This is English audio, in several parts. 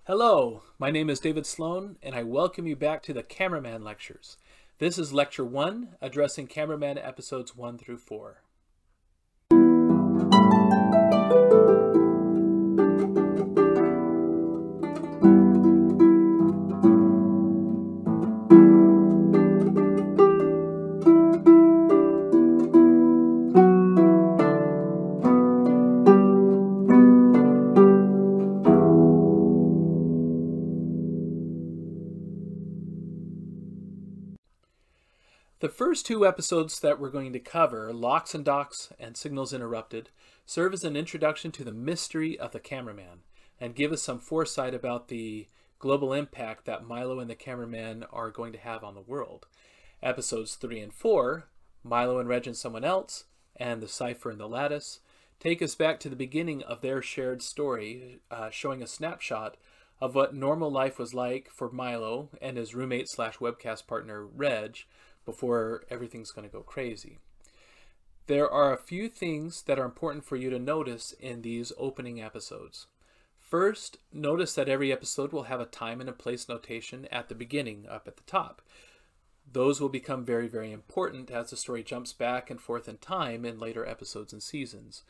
Hello, my name is David Sloan, and I welcome you back to the Cameraman Lectures. This is Lecture 1, addressing Cameraman episodes 1 through 4. The first two episodes that we're going to cover, Locks and Docks and Signals Interrupted, serve as an introduction to the mystery of the cameraman and give us some foresight about the global impact that Milo and the cameraman are going to have on the world. Episodes 3 and 4, Milo and Reg and Someone Else, and The Cipher and the Lattice, take us back to the beginning of their shared story, showing a snapshot of what normal life was like for Milo and his roommate slash webcast partner, Reg, before everything's going to go crazy. There are a few things that are important for you to notice in these opening episodes. First, notice that every episode will have a time and a place notation at the beginning up at the top. Those will become very, very important as the story jumps back and forth in time in later episodes and seasons.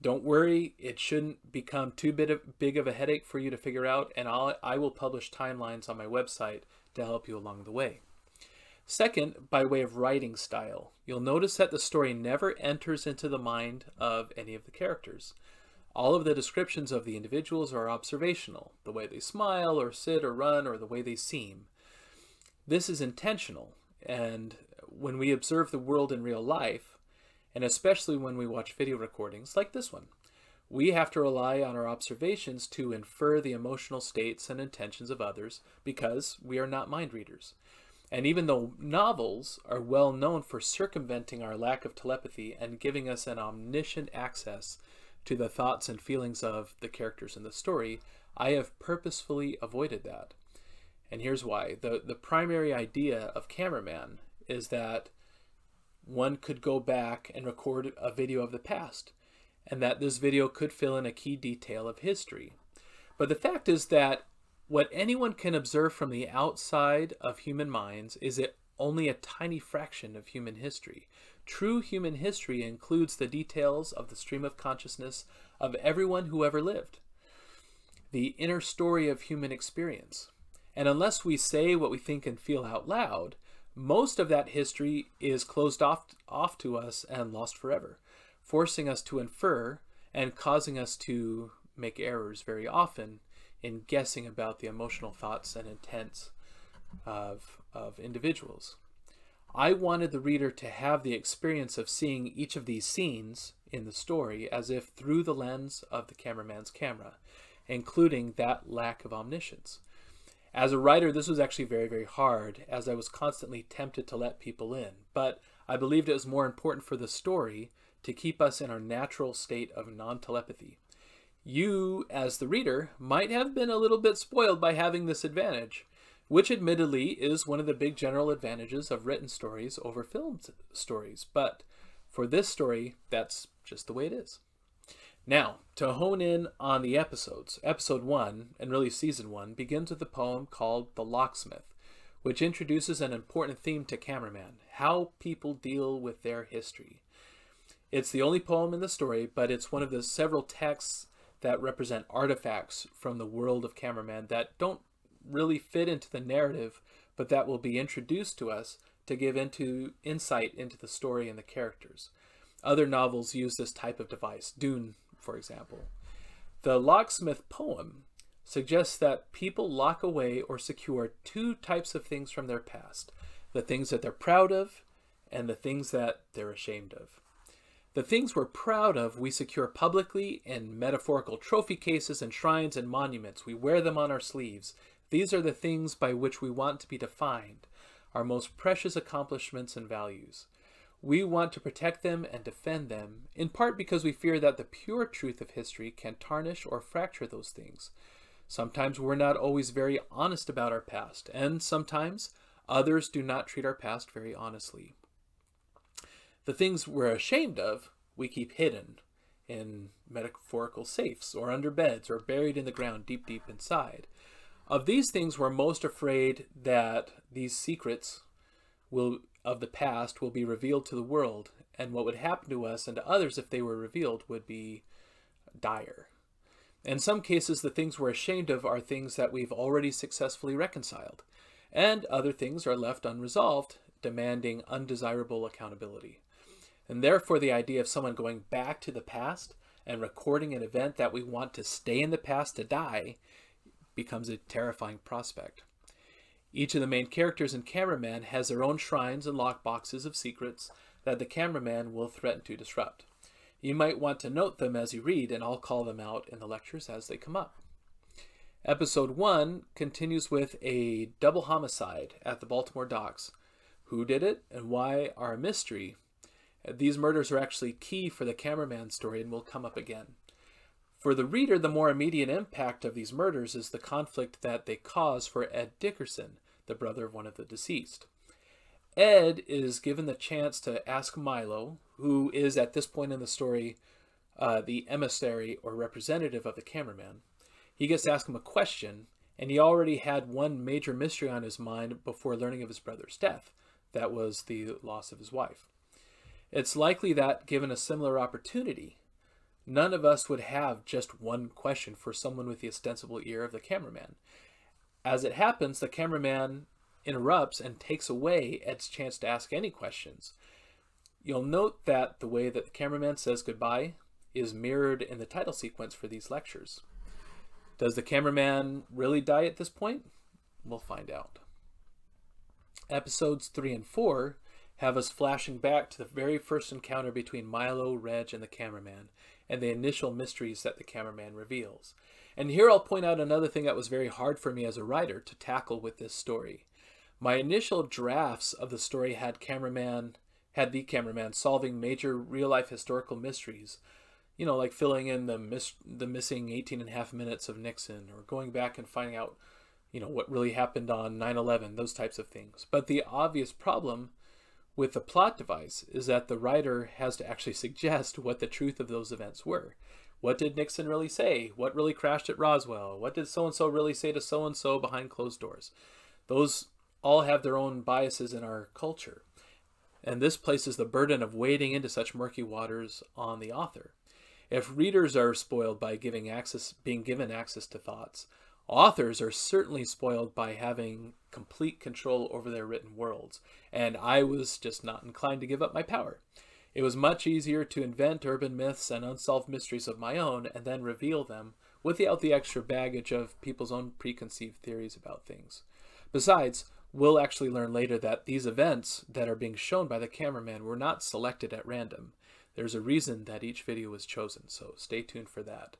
Don't worry, it shouldn't become too big of a headache for you to figure out, and I will publish timelines on my website to help you along the way. Second, by way of writing style, you'll notice that the story never enters into the mind of any of the characters. All of the descriptions of the individuals are observational, the way they smile or sit or run or the way they seem. This is intentional, and when we observe the world in real life, and especially when we watch video recordings like this one, we have to rely on our observations to infer the emotional states and intentions of others because we are not mind readers. And even though novels are well known for circumventing our lack of telepathy and giving us an omniscient access to the thoughts and feelings of the characters in the story, I have purposefully avoided that. And here's why. The primary idea of Cameraman is that one could go back and record a video of the past, and that this video could fill in a key detail of history. But the fact is that what anyone can observe from the outside of human minds is only a tiny fraction of human history. True human history includes the details of the stream of consciousness of everyone who ever lived, the inner story of human experience. And unless we say what we think and feel out loud, most of that history is closed off to us and lost forever, forcing us to infer and causing us to make errors very often in guessing about the emotional thoughts and intents of individuals. I wanted the reader to have the experience of seeing each of these scenes in the story as if through the lens of the cameraman's camera, including that lack of omniscience. As a writer, this was actually very, very hard, as I was constantly tempted to let people in, but I believed it was more important for the story to keep us in our natural state of non-telepathy. You, as the reader, might have been a little bit spoiled by having this advantage, which admittedly is one of the big general advantages of written stories over filmed stories, but for this story, that's just the way it is. Now, to hone in on the episodes, episode 1, and really season 1, begins with a poem called The Locksmith, which introduces an important theme to Cameraman, how people deal with their history. It's the only poem in the story, but it's one of the several texts that represent artifacts from the world of Cameraman that don't really fit into the narrative, but that will be introduced to us to give insight into the story and the characters. Other novels use this type of device, Dune, for example. The Locksmith poem suggests that people lock away or secure two types of things from their past, the things that they're proud of and the things that they're ashamed of. The things we're proud of, we secure publicly in metaphorical trophy cases and shrines and monuments. We wear them on our sleeves. These are the things by which we want to be defined, our most precious accomplishments and values. We want to protect them and defend them, in part because we fear that the pure truth of history can tarnish or fracture those things. Sometimes we're not always very honest about our past, and sometimes others do not treat our past very honestly. The things we're ashamed of, we keep hidden in metaphorical safes or under beds or buried in the ground deep, deep inside. Of these things, we're most afraid that these secrets of the past will be revealed to the world, and what would happen to us and to others if they were revealed would be dire. In some cases, the things we're ashamed of are things that we've already successfully reconciled, and other things are left unresolved, demanding undesirable accountability. And therefore, the idea of someone going back to the past and recording an event that we want to stay in the past to die becomes a terrifying prospect. Each of the main characters in Cameraman has their own shrines and lockboxes of secrets that the cameraman will threaten to disrupt. You might want to note them as you read, and I'll call them out in the lectures as they come up. Episode 1 continues with a double homicide at the Baltimore docks. Who did it and why are a mystery. These murders are actually key for the cameraman story and will come up again. For the reader, the more immediate impact of these murders is the conflict that they cause for Ed Dickerson, the brother of one of the deceased. Ed is given the chance to ask Milo, who is at this point in the story the emissary or representative of the cameraman. He gets to ask him a question, and he already had one major mystery on his mind before learning of his brother's death. That was the loss of his wife. It's likely that, given a similar opportunity, none of us would have just one question for someone with the ostensible ear of the cameraman. As it happens, the cameraman interrupts and takes away Ed's chance to ask any questions. You'll note that the way that the cameraman says goodbye is mirrored in the title sequence for these lectures. Does the cameraman really die at this point? We'll find out. Episodes 3 and 4 have us flashing back to the very first encounter between Milo, Reg, and the cameraman, and the initial mysteries that the cameraman reveals. And here I'll point out another thing that was very hard for me as a writer to tackle with this story. My initial drafts of the story had the cameraman solving major real-life historical mysteries, you know, like filling in the missing 18.5 minutes of Nixon, or going back and finding out, you know, what really happened on 9/11, those types of things. But the obvious problem with the plot device is that the writer has to actually suggest what the truth of those events were. What did Nixon really say? What really crashed at Roswell? What did so-and-so really say to so-and-so behind closed doors? Those all have their own biases in our culture. And this places the burden of wading into such murky waters on the author. If readers are spoiled by being given access to thoughts, authors are certainly spoiled by having complete control over their written worlds, and I was just not inclined to give up my power. It was much easier to invent urban myths and unsolved mysteries of my own and then reveal them without the extra baggage of people's own preconceived theories about things. Besides, we'll actually learn later that these events that are being shown by the cameraman were not selected at random. There's a reason that each video was chosen, so stay tuned for that.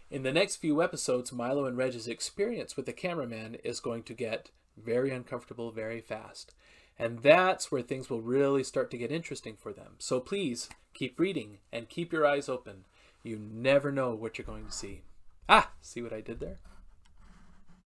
In the next few episodes, Milo and Reg's experience with the cameraman is going to get very uncomfortable very fast. And that's where things will really start to get interesting for them. So please, keep reading and keep your eyes open. You never know what you're going to see. Ah, see what I did there?